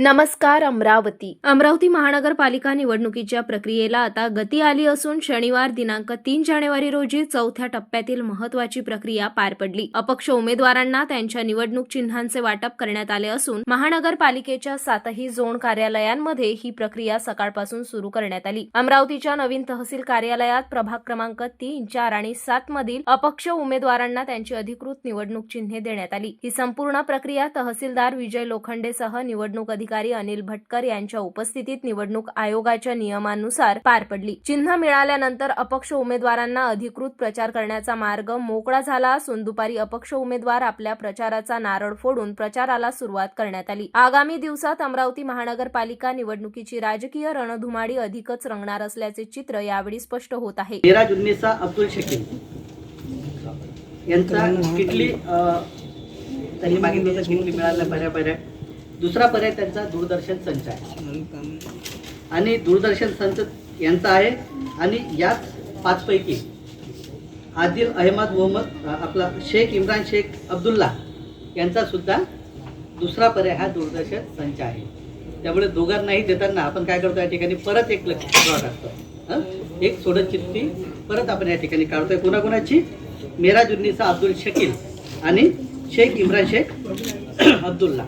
नमस्कार अमरावती महानगरपालिका निवडणुकीच्या प्रक्रियेला आता गती आली असून शनिवार दिनांक 3 जानेवारी रोजी चौथ्या टप्प्यातील महत्त्वाची प्रक्रिया पार पडली। अपक्ष उमेदवारांना त्यांच्या निवडणूक चिन्हांचे वाटप करण्यात आले असून महानगरपालिकेच्या 7ही झोन कार्यालयांमध्ये ही प्रक्रिया सकाळपासून सुरू करण्यात आली। अमरावतीच्या नवीन तहसील कार्यालयात प्रभाग क्रमांक 3, 4 आणि 7 मधील अपक्ष उमेदवारांना त्यांची अधिकृत निवडणूक चिन्हे देण्यात आली। ही संपूर्ण प्रक्रिया तहसीलदार विजय लोखंडेसह निवडणूक अधिकारी अनिल भटकर यांच्या उपस्थितीत निवडणूक आयोगाच्या नियमानुसार पार पडली। चिन्ह मिळाल्यानंतर अपक्ष उमेदवारांना अधिकृत प्रचार करण्याचा मार्ग मोकळा झाला असून दुपारी अपक्ष उमेदवार आपल्या प्रचाराचा नारळ फोडून प्रचाराला सुरुवात करण्यात आली। आगामी दिवसात अमरावती महानगरपालिका निवडणुकीची राजकीय रणधुमाळी अधिकच रंगणार असल्याचे चित्र यावेळी स्पष्ट होत आहे। मिराजुन्निसा अब्दुल शकील यांचा किटली त्यांनी मागितलं तर किटली मिळालं पर्याय। दुसरा पर्याय त्यांचा दूरदर्शन संच आहे आणि दूरदर्शन संच यांचा आहे आणि याच 5 पैकी आदिल अहमद मोहम्मद आपला शेख इम्रान शेख अब्दुल्ला यांचा सुद्धा दुसरा पर्याय हा दूरदर्शन संच आहे। त्यामुळे दोघांनाही देताना आपण काय करतो, या ठिकाणी परत एक लक्ष्य टाकतो, एक सोडत चिठ्ठी परत आपण या ठिकाणी काढतोय। कोणाकोणाची? मिराजुन्निसा अब्दुल शकील आणि शेख इम्रान शेख अब्दुल्ला